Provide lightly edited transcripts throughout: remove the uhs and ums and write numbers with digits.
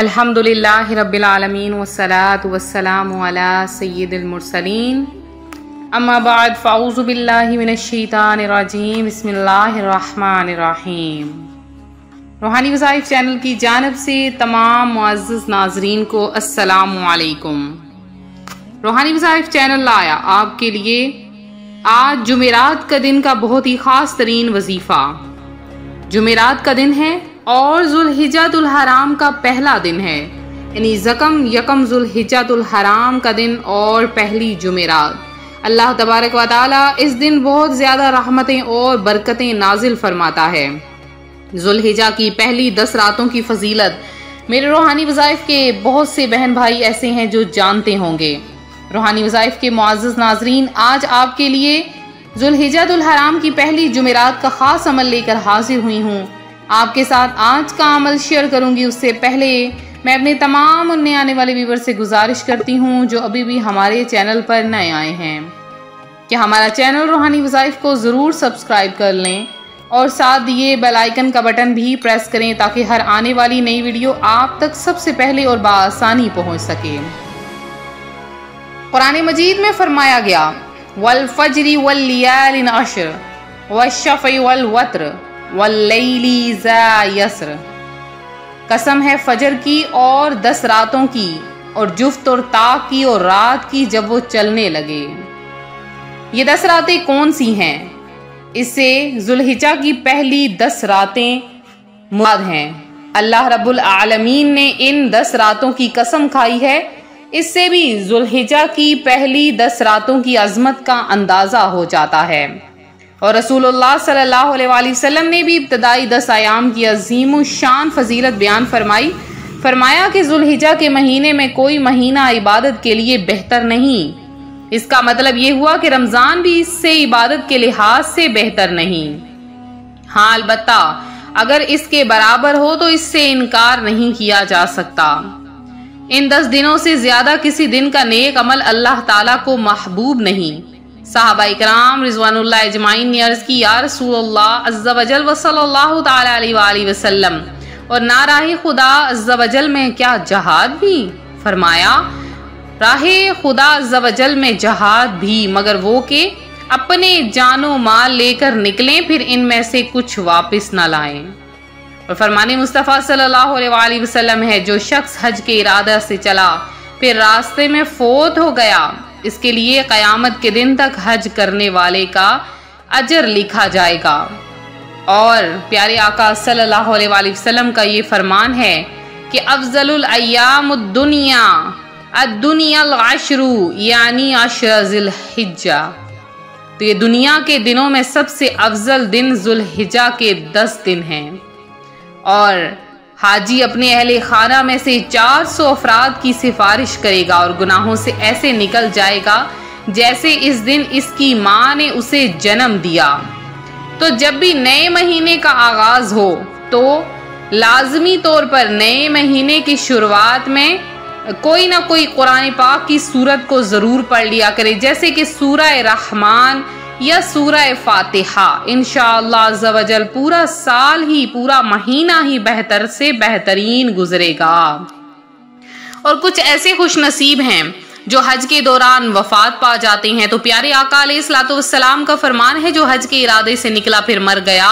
अल्हम्दुलिल्लाहि रब्बिल आलमीन वस्सलातु वस्सलामु अला सय्यिदिल मुरसलीन अम्मा बाद फ़ाऊज़ु बिल्लाहि मिनश शैतानिर रजीम बिस्मिल्लाहिर रहमानिर रहीम। रूहानी वज़ाइफ चैनल की जानिब से तमाम मुअज़्ज़ज़ नाज़रीन को अस्सलामु अलैकुम। रूहानी वज़ाइफ चैनल लाया आपके लिए आज जुमेरात का दिन का बहुत ही ख़ास तरीन वजीफ़ा। जुमेरात का दिन है और ज़ुल्हिज्जतुल हराम का पहला दिन है, यानी यकम ज़ुल्हिज्जतुल हराम का दिन और पहली जुमेरात। अल्लाह तबारक व तआला इस दिन बहुत ज़्यादा रहमतें और बरकतें नाजिल फरमाता है। ज़ुल्हिज्जा की पहली 10 रातों की फजीलत मेरे रूहानी वज़ाइफ के बहुत से बहन भाई ऐसे हैं जो जानते होंगे। रूहानी वज़ाइफ के मुअज़्ज़ज़ नाज़रीन, आज आपके लिए ज़ुल्हिज्जतुल हराम की पहली जुमेरात का ख़ास अमल लेकर हाजिर हुई हूँ। आपके साथ आज का अमल शेयर करूंगी। उससे पहले मैं अपने तमाम नए आने वाले व्यूवर से गुजारिश करती हूं जो अभी भी हमारे चैनल पर नए आए हैं कि हमारा चैनल रूहानी वज़ाइफ को ज़रूर सब्सक्राइब कर लें और साथ दिए बेल आइकन का बटन भी प्रेस करें ताकि हर आने वाली नई वीडियो आप तक सबसे पहले और बआसानी पहुंच सके। कुरान मजीद में फरमाया गया, वल फज्री वल लियालिन अश्र वश्शफ़ई वल वत्र वल्लैली ज़ा यसर। कसम है फजर की और 10 रातों की और जुफ्त और ताक की और रात की जब वो चलने लगे। ये 10 रातें कौन सी हैं? इससे ज़ुल्हिज्जा की पहली 10 रातें मुराद हैं। अल्लाह रब्बुल आलमीन ने इन 10 रातों की कसम खाई है। इससे भी ज़ुल्हिज्जा की पहली 10 रातों की अजमत का अंदाज़ा हो जाता है। और रसूलुल्लाह सल्लल्लाहु अलैहि वसल्लम ने भी इब्तदाई 10 आयाम की अजीम शान फजीलत बयान फरमाया कि ज़ुल्हिज्जा के महीने में कोई महीना इबादत के लिए बेहतर नहीं। इसका मतलब ये हुआ कि रमज़ान भी इससे इबादत के लिहाज से बेहतर नहीं। हाँ, अलबत्ता अगर इसके बराबर हो तो इससे इनकार नहीं किया जा सकता। इन 10 दिनों से ज्यादा किसी दिन का नेक अमल अल्लाह ताला को महबूब नहीं। सहाबा इकराम रिज़वानुल्लाह अजमाइन ने अर्ज़ की, या रसूलल्लाह अज़्ज़ा वजल व सल्लल्लाहु तआला अलैहि वसल्लम, और ना राहे खुदा अज़्ज़ा वजल में क्या जहाद भी? फरमाया, राहे खुदा अज़्ज़ा वजल में जहाद भी, मगर वो के अपने जानो माल लेकर निकलें, फिर इनमें से कुछ वापस न लाएं। और फरमाने मुस्तफ़ा सल्लल्लाहु अलैहि वसल्लम है, जो शख्स हज के इरादा से चला फिर रास्ते में फोत हो गया, इसके लिए क़यामत के दिन तक हज करने वाले का अजर लिखा जाएगा। और प्यारे आका सल्लल्लाहु अलैहि वसल्लम का ये फरमान है कि अफ़ज़लुल अय्यामुद दुनिया अद-दुनियल अश्रु, यानी अश्र ज़ुल्हिज्जा। तो ये दुनिया के दिनों में सबसे अफजल दिन ज़ुल्हिज्जा के 10 दिन हैं। और हाजी अपने अहले खाना में से 400 अफराद की सिफारिश करेगा और गुनाहों से ऐसे निकल जाएगा जैसे इस दिन इसकी माँ ने उसे जन्म दिया। तो जब भी नए महीने का आगाज हो तो लाजमी तौर पर नए महीने की शुरुआत में कोई ना कोई कुरान पाक की सूरत को जरूर पढ़ लिया करे, जैसे कि सूरह रहमान या सूरह फातिहा। इंशाअल्लाह अज़्ज़ा वजल पूरा साल ही, पूरा महीना ही बेहतर से बेहतरीन गुजरेगा। और कुछ ऐसे खुश नसीब हैं जो हज के दौरान वफात पा जाते हैं। तो प्यारे आका अलैहिस्सलातु वस्सलाम का फरमान है, जो हज के इरादे से निकला फिर मर गया,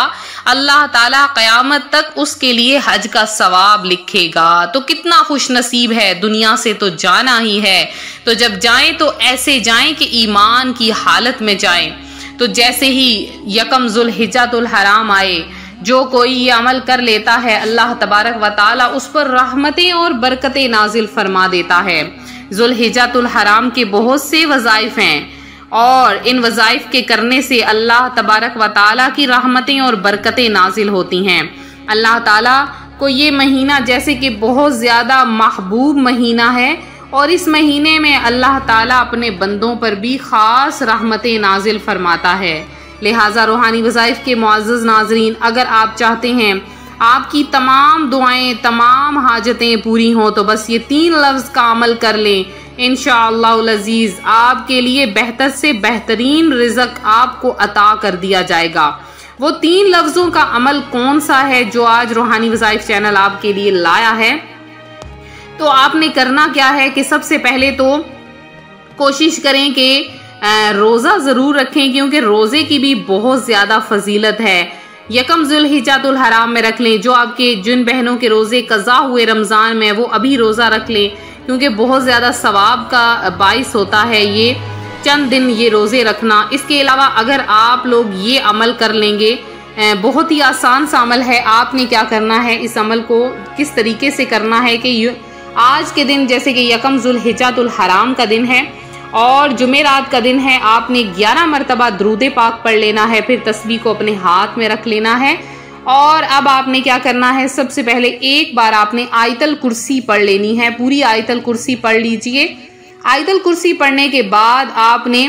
अल्लाह ताला क़यामत तक उसके लिए हज का सवाब लिखेगा। तो कितना खुश नसीब है, दुनिया से तो जाना ही है। तो जब जाएं तो ऐसे जाएं कि ईमान की हालत में जाएं। तो जैसे ही यकम ज़ुल्हिज्जतुल हराम आए, जो कोई ये अमल कर लेता है अल्लाह तबारक व ताला उस पर रहमतें और बरकतें नाजिल फरमा देता है। ज़ुल्हिज्जतुल हराम के बहुत से वज़ाइफ हैं और इन वज़ाइफ के करने से अल्लाह तबारक व ताला की रहमतें और बरकतें नाजिल होती हैं। अल्लाह ताला को ये महीना जैसे कि बहुत ज़्यादा महबूब महीना है और इस महीने में अल्लाह ताला अपने बंदों पर भी ख़ास रहमतें नाजिल फरमाता है। लिहाजा रूहानी वज़ाइफ के मुअज़्ज़ज़ नाज़रीन, अगर आप चाहते हैं आपकी तमाम दुआएं, तमाम हाजतें पूरी हों तो बस ये 3 लफ्ज़ का अमल कर लें। इंशाअल्लाहुल अज़ीज़ आपके लिए बेहतर से बेहतरीन रिज़्क़ आपको अता कर दिया जाएगा। वो 3 लफ्ज़ों का अमल कौन सा है जो आज रूहानी वज़ाइफ चैनल आपके लिए लाया है? तो आपने करना क्या है कि सबसे पहले तो कोशिश करें कि रोज़ा ज़रूर रखें, क्योंकि रोज़े की भी बहुत ज़्यादा फजीलत है। यकम ज़ुल्हिज्जतुल हराम में रख लें। जो आपके जिन बहनों के रोज़े कज़ा हुए रमज़ान में, वो अभी रोज़ा रख लें, क्योंकि बहुत ज़्यादा सवाब का बाइस होता है ये चंद दिन ये रोज़े रखना। इसके अलावा अगर आप लोग ये अमल कर लेंगे, बहुत ही आसान सा अमल है। आपने क्या करना है, इस अमल को किस तरीके से करना है कि आज के दिन, जैसे कि यकम ज़ुल्हिज्जतुल हराम का दिन है और जुमेरात का दिन है, आपने 11 मरतबा दुरूद पाक पढ़ लेना है। फिर तस्बीह को अपने हाथ में रख लेना है और अब आपने क्या करना है, सबसे पहले एक बार आपने आयतल कुर्सी पढ़ लेनी है। पूरी आयतल कुर्सी पढ़ लीजिए। आयतल कुर्सी पढ़ने के बाद आपने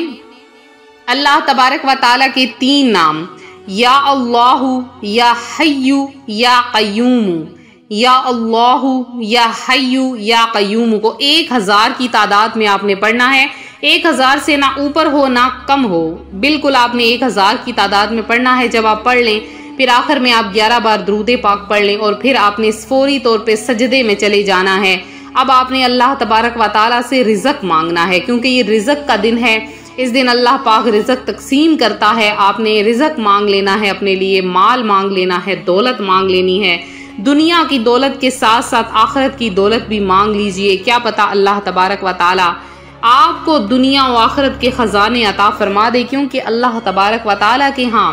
अल्लाह तबारक व ताला के 3 नाम, या अल्लाहु, या हय्यु, या क़य्यूम, या अल्लाहु, या हय्यु, या क़य्यूम को 1000 की तादाद में आपने पढ़ना है। 1000 से ना ऊपर हो ना कम हो, बिल्कुल आपने 1000 की तादाद में पढ़ना है। जब आप पढ़ लें, फिर आखिर में आप 11 बार दुरूद पाक पढ़ लें और फिर आपने फौरी तौर पे सजदे में चले जाना है। अब आपने अल्लाह तबारक व ताला से रिज़्क मांगना है, क्योंकि ये रिज़्क का दिन है। इस दिन अल्लाह पाक रिज़्क तकसीम करता है। आपने रिज़्क मांग लेना है, अपने लिए माल मांग लेना है, दौलत मांग लेनी है। दुनिया की दौलत के साथ साथ आखिरत की दौलत भी मांग लीजिए। क्या पता अल्लाह तबारक व ताला आपको दुनिया व आखिरत के ख़जाने अता फरमा दे, क्योंकि अल्लाह तबारक व ताला के यहाँ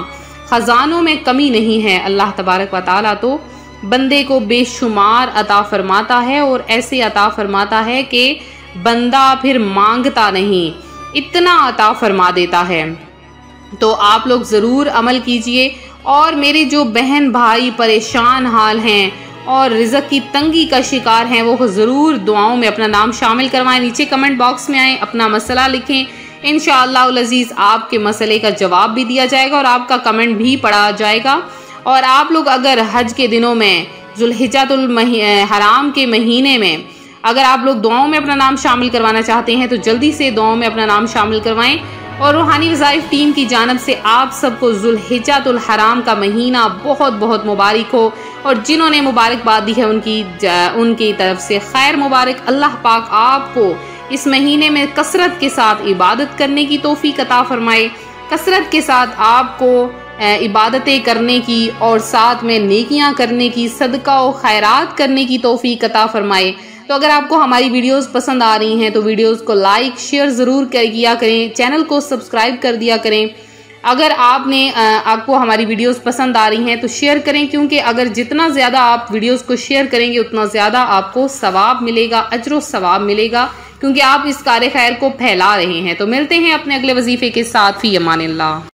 ख़जानों में कमी नहीं है। अल्लाह तबारक व ताला तो बंदे को बेशुमार अता फरमाता है और ऐसे अता फरमाता है कि बंदा फिर मांगता नहीं, इतना अता फरमा देता है। तो आप लोग ज़रूर अमल कीजिए। और मेरे जो बहन भाई परेशान हाल हैं और रिज़्क की तंगी का शिकार हैं, वो ज़रूर दुआओं में अपना नाम शामिल करवाएं। नीचे कमेंट बॉक्स में आएँ, अपना मसला लिखें। इंशाअल्लाह अज़ीज़ आपके मसले का जवाब भी दिया जाएगा और आपका कमेंट भी पढ़ा जाएगा। और आप लोग अगर हज के दिनों में, ज़ुल्हिज्जतुल हराम के महीने में, अगर आप लोग दुआओं में अपना नाम शामिल करवाना चाहते हैं तो जल्दी से दुआओं में अपना नाम शामिल करवाएं। और रूहानी वज़ाइफ टीम की जानब से आप सबको ज़ुल्हिज्जतुल हराम का महीना बहुत बहुत मुबारक हो। और जिन्होंने मुबारकबाद दी है उनकी तरफ से खैर मुबारक। अल्लाह पाक आपको इस महीने में कसरत के साथ इबादत करने की तौफीक अता फरमाए, कसरत के साथ आपको इबादतें करने की और साथ में नेकियां करने की, सदका और खैरात करने की तौफीक अता फरमाए। तो अगर आपको हमारी वीडियोस पसंद आ रही हैं तो वीडियोस को लाइक शेयर ज़रूर किया करें, चैनल को सब्सक्राइब कर दिया करें। अगर आपको हमारी वीडियोस पसंद आ रही हैं तो शेयर करें, क्योंकि अगर जितना ज़्यादा आप वीडियोस को शेयर करेंगे उतना ज़्यादा आपको सवाब मिलेगा, अज्र सवाब मिलेगा, क्योंकि आप इस कार्य खैर को फैला रहे हैं। तो मिलते हैं अपने अगले वजीफे के साथ। फी अमानिल्लाह।